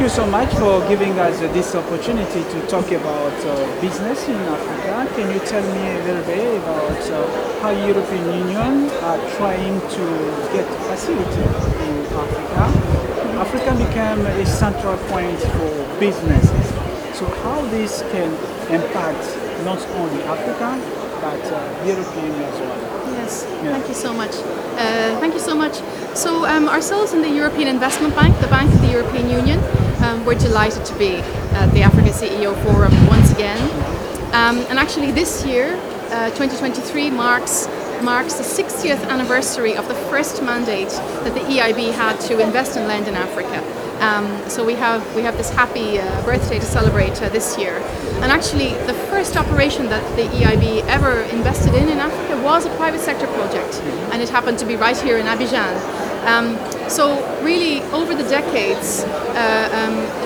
you so much for giving us this opportunity to talk about business in Africa. Can you tell me a little bit about how European Union are trying to get facility in Africa? Africa became a central point for businesses. So how this can impact not only Africa, but European as well? Yes, thank you so much. Thank you so much. So ourselves in the European Investment Bank, the Bank of the European Union, we're delighted to be at the Africa CEO Forum once again. And actually this year, 2023, marks the 60th anniversary of the first mandate that the EIB had to invest and lend in Africa. So we have this happy birthday to celebrate this year. And actually the first operation that the EIB ever invested in Africa was a private sector project, and it happened to be right here in Abidjan. So really over the decades,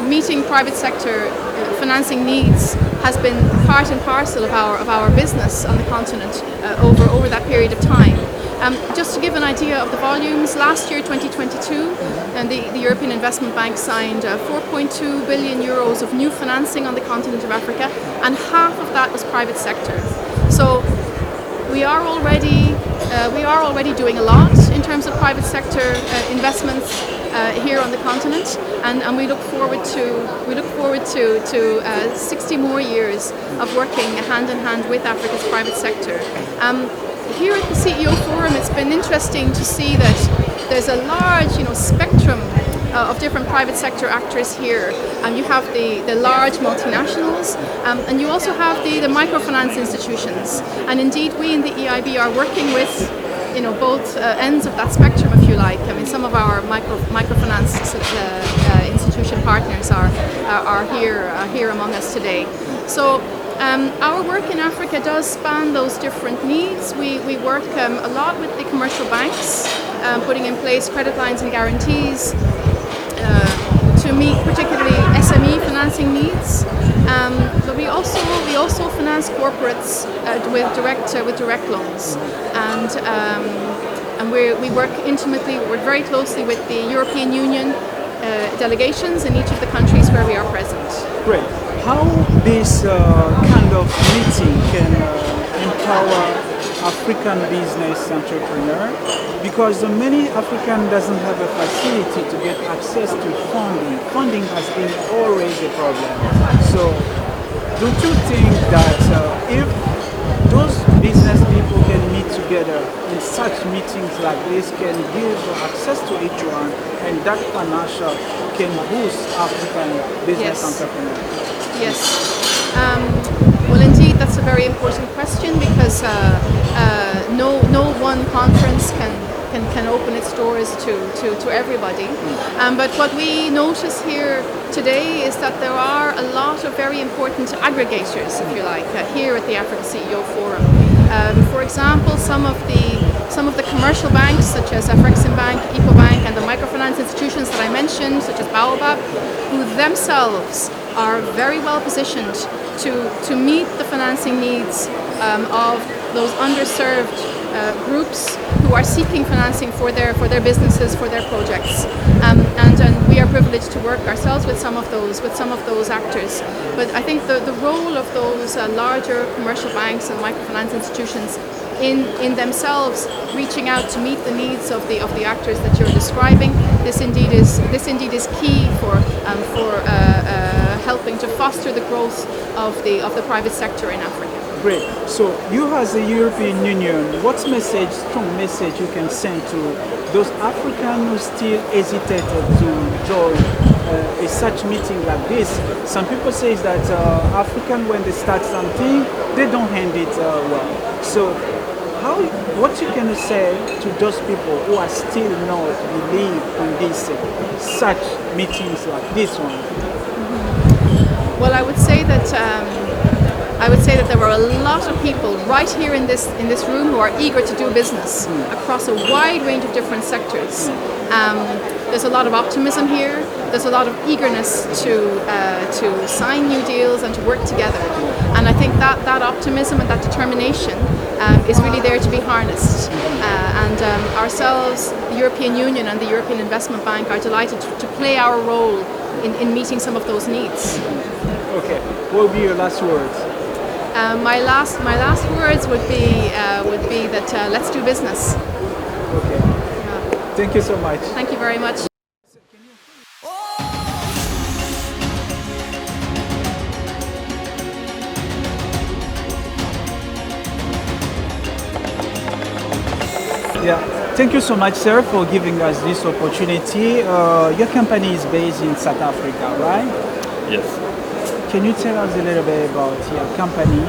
meeting private sector financing needs has been part and parcel of our business on the continent over that period of time. Just to give an idea of the volumes, last year, 2022, and the European Investment Bank signed 4.2 billion euros of new financing on the continent of Africa, and half of that was private sector. So we are already doing a lot in terms of private sector investments here on the continent, and we look forward to 60 more years of working hand in hand with Africa's private sector. Here at the CEO Forum, it's been interesting to see that there's a large, spectrum of different private sector actors here. You have the large multinationals, and you also have the microfinance institutions. And indeed, we in the EIB are working with, both ends of that spectrum, if you like. I mean, some of our microfinance institution partners are here among us today. So. Our work in Africa does span those different needs. We work a lot with the commercial banks, putting in place credit lines and guarantees to meet particularly SME financing needs. But we also finance corporates with direct loans, and we work intimately. We work very closely with the European Union delegations in each of the countries where we are present. Great. How this kind of meeting can empower African business entrepreneur, because many African doesn't have a facility to get access to funding. Funding has been always a problem. So don't you think that if those business people can meet together in such meetings like this, can give access to each one, and that financial can boost African business entrepreneurs? Yes. Well, indeed, that's a very important question, because no one conference can open its doors to everybody. But what we notice here today is that there are a lot of very important aggregators, if you like, here at the Africa CEO Forum. For example, some of the commercial banks, such as Afrexim Bank, Ecobank, and the microfinance institutions that I mentioned, such as Baobab, who themselves are very well positioned to meet the financing needs of those underserved groups who are seeking financing for their businesses, for their projects, and we are privileged to work ourselves with some of those actors. But I think the role of those larger commercial banks and microfinance institutions in themselves reaching out to meet the needs of the actors that you're describing, this indeed is key for helping to foster the growth of the private sector in Africa. Great. So you as the European Union, what strong message you can send to those Africans who still hesitated to join a such meeting like this? Some people say that African, when they start something, they don't hand it well. So what you can say to those people who are still not believe in this such meetings like this one? Well, I would say that there are a lot of people right here in this room who are eager to do business across a wide range of different sectors. There's a lot of optimism here. There's a lot of eagerness to sign new deals and to work together. And I think that optimism and that determination is really there to be harnessed. Ourselves, the European Union and the European Investment Bank, are delighted to play our role in meeting some of those needs. Okay, what will be your last words? My last words would be that let's do business. Okay, Yeah. thank you so much. Thank you very much. Yeah, thank you so much, sir, for giving us this opportunity. Your company is based in South Africa, right? Yes. Can you tell us a little bit about your company?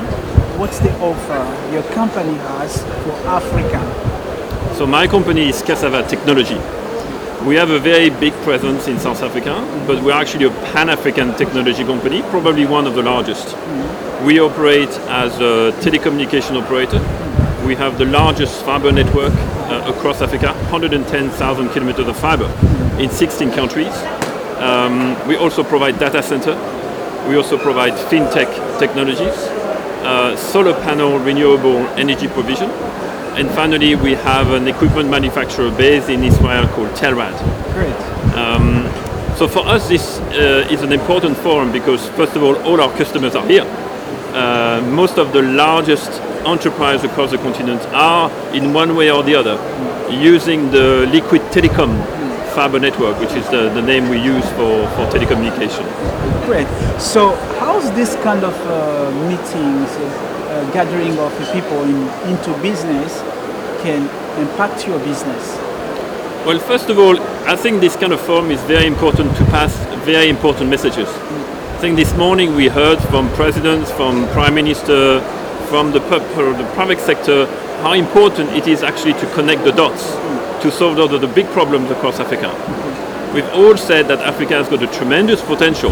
What's the offer your company has for Africa? So my company is Cassava Technology. We have a very big presence in South Africa, but we're actually a Pan-African technology company, probably one of the largest. We operate as a telecommunication operator. We have the largest fiber network across Africa, 110,000 kilometers of fiber in 16 countries. We also provide data center. We also provide fintech technologies, solar panel renewable energy provision. And finally, we have an equipment manufacturer based in Israel called Telrad. Great. So for us, this is an important forum because, first of all our customers are here. Most of the largest enterprises across the continent are, in one way or the other, using the liquid telecom fiber network, which is the name we use for telecommunication. Great. So how's this kind of meetings, gathering of people into business can impact your business? Well, first of all, I think this kind of forum is very important to pass very important messages. I think this morning we heard from presidents, from prime minister, from the private sector, how important it is actually to connect the dots to solve all of the big problems across Africa. We've all said that Africa has got a tremendous potential,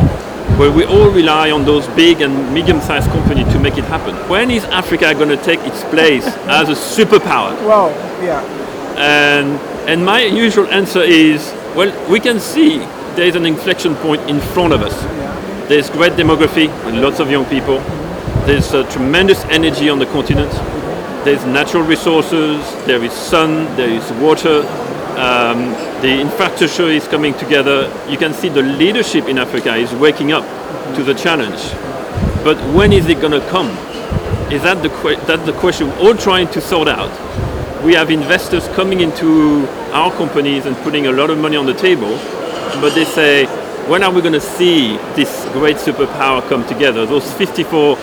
where we all rely on those big and medium-sized companies to make it happen. When is Africa going to take its place as a superpower? Wow, yeah. And my usual answer is, well, we can see there is an inflection point in front of us. Yeah. There's great demography with lots of young people. There's tremendous energy on the continent. There's natural resources, there is sun, there is water. The infrastructure is coming together. You can see the leadership in Africa is waking up to the challenge. But when is it going to come? Is that that's the question we're all trying to sort out. We have investors coming into our companies and putting a lot of money on the table, but they say, when are we going to see this great superpower come together? Those 54,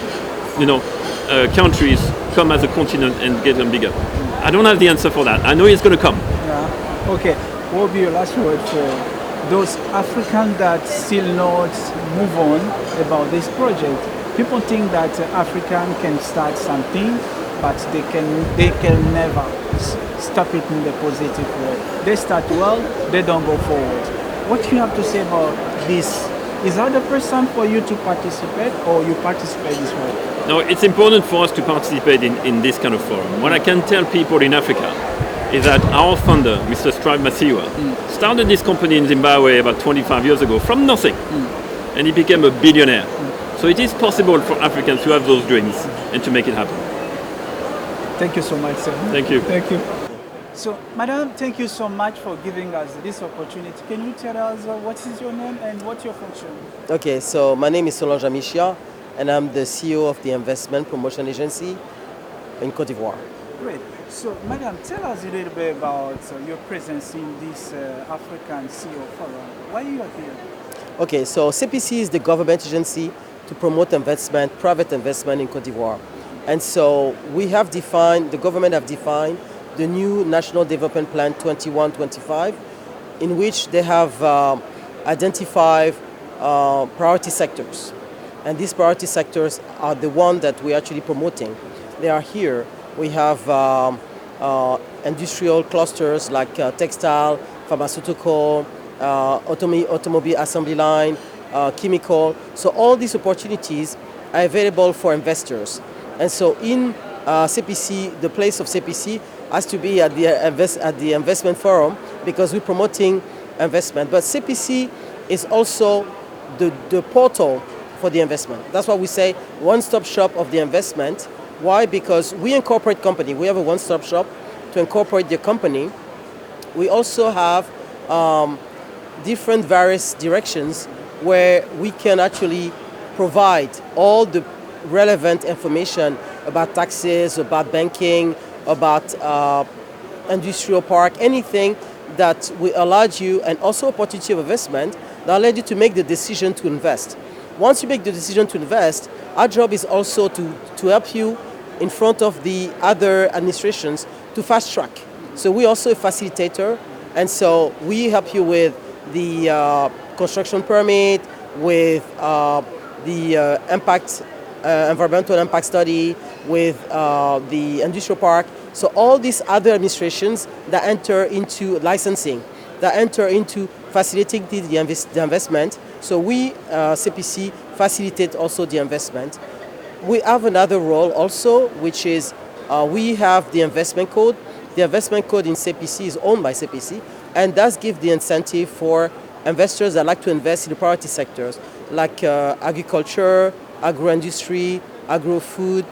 countries come as a continent and get them bigger. I don't have the answer for that. I know it's going to come. Yeah. Okay. What will be your last word for those Africans that still not move on about this project? People think that African can start something, but they can never stop it in the positive way. They start well, they don't go forward. What do you have to say about this? Is that the person for you to participate, or you participate as well? No, it's important for us to participate in this kind of forum. What I can tell people in Africa is that our founder, Mr. Strive Masiwa, started this company in Zimbabwe about 25 years ago from nothing, and he became a billionaire. So it is possible for Africans to have those dreams and to make it happen. Thank you so much, sir. Thank you. Thank you. So, Madam, thank you so much for giving us this opportunity. Can you tell us what is your name and what's your function? Okay, so my name is Solange Amicia, and I'm the CEO of the Investment Promotion Agency in Côte d'Ivoire. Great. So, Madam, tell us a little bit about your presence in this African CEO Forum. Why are you here? Okay, so Cepici is the government agency to promote investment, private investment in Côte d'Ivoire. And so the government have defined the new National Development Plan 21-25, in which they have identified priority sectors. And these priority sectors are the ones that we're actually promoting. They are here. We have industrial clusters like textile, pharmaceutical, automobile assembly line, chemical. So all these opportunities are available for investors. And so in Cepici, the place of Cepici has to be at the investment forum because we're promoting investment. But Cepici is also the portal for the investment. That's why we say one-stop shop of the investment. Why? Because we incorporate company. We have a one-stop shop to incorporate the company. We also have different various directions where we can actually provide all the relevant information about taxes, about banking, about industrial park, anything that will allow you, and also opportunity of investment that allow you to make the decision to invest. Once you make the decision to invest, our job is also to help you in front of the other administrations to fast track. So we're also a facilitator, and so we help you with the construction permit, with the environmental impact study, with the industrial park. So all these other administrations that enter into licensing, that enter into facilitating the investment. So we, Cepici, facilitate also the investment. We have another role also, which is we have the investment code. The investment code in Cepici is owned by Cepici, and does give the incentive for investors that like to invest in the priority sectors, like agriculture, agro-industry, agro-food,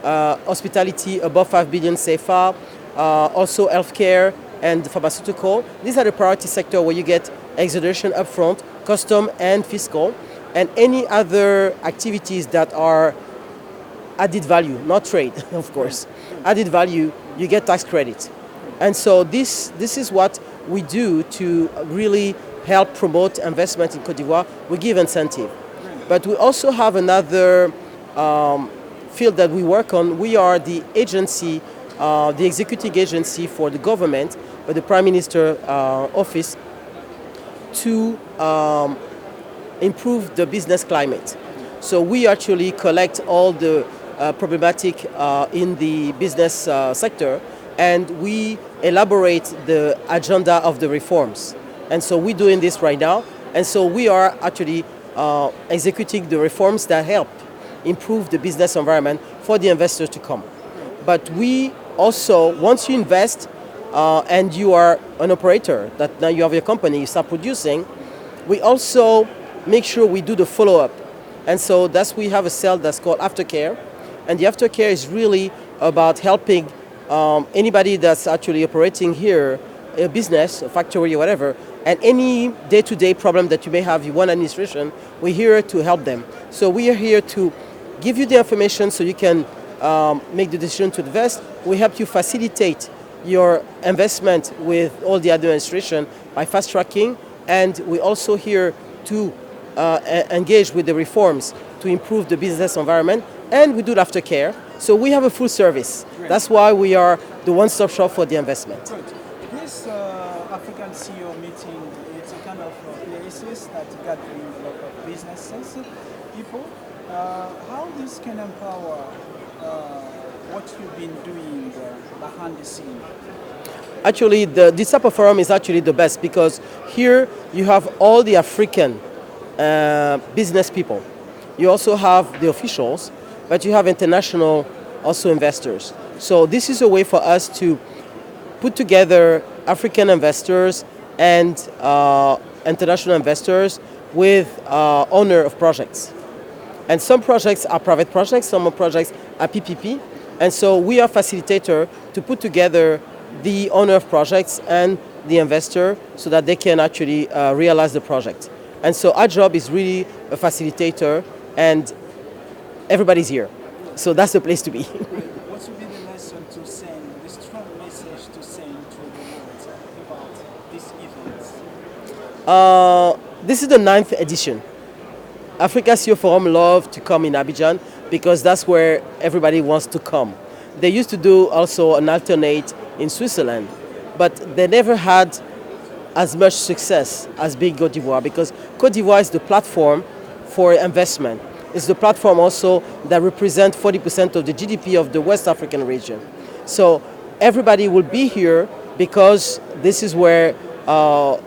hospitality above 5 billion CFA, also healthcare and pharmaceutical. These are the priority sector where you get exoneration upfront, custom and fiscal, and any other activities that are added value, not trade, of course. Added value, you get tax credit. And so this is what we do to really help promote investment in Côte d'Ivoire. We give incentive. But we also have another field that we work on. We are the agency, the executive agency for the government, or the Prime Minister office, to improve the business climate. So we actually collect all the problematic in the business sector, and we elaborate the agenda of the reforms. And so we're doing this right now. And so we are actually executing the reforms that help improve the business environment for the investors to come. But we also, once you invest and you are an operator, that now you have your company, you start producing, we also make sure we do the follow-up. And so we have a cell that's called aftercare. And the aftercare is really about helping anybody that's actually operating here, a business, a factory, or whatever, and any day-to-day problem that you may have in one administration, we're here to help them. So we are here to give you the information so you can make the decision to invest. We help you facilitate your investment with all the administration by fast-tracking, and we're also here to engage with the reforms to improve the business environment, and we do aftercare. So we have a full service. Great. That's why we are the one-stop shop for the investment. Good. This African CEO meeting, it's a kind of places that gathering a lot of businesses, people. How this can empower what you've been doing behind the scene? Actually, this type of forum is actually the best, because here you have all the African business people. You also have the officials, but you have international also investors. So this is a way for us to put together African investors and international investors with owner of projects. And some projects are private projects, some projects are PPP. And so we are facilitator to put together the owner of projects and the investor so that they can actually realize the project. And so our job is really a facilitator, and everybody's here. So that's the place to be. What would be the lesson to send, the strong message to send to the world about this event? This is the 9th edition. Africa CEO Forum love to come in Abidjan because that's where everybody wants to come. They used to do also an alternate in Switzerland, but they never had as much success as being Côte d'Ivoire, because Côte d'Ivoire is the platform for investment. It's the platform also that represents 40% of the GDP of the West African region. So everybody will be here because this is where all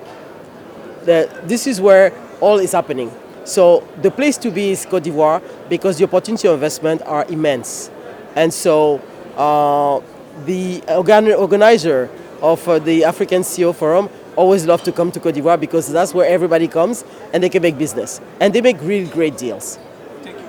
is happening. So the place to be is Côte d'Ivoire because the opportunity of investment are immense. And so the organizer of the African CEO Forum always love to come to Côte d'Ivoire because that's where everybody comes and they can make business. And they make really great deals. Thank you.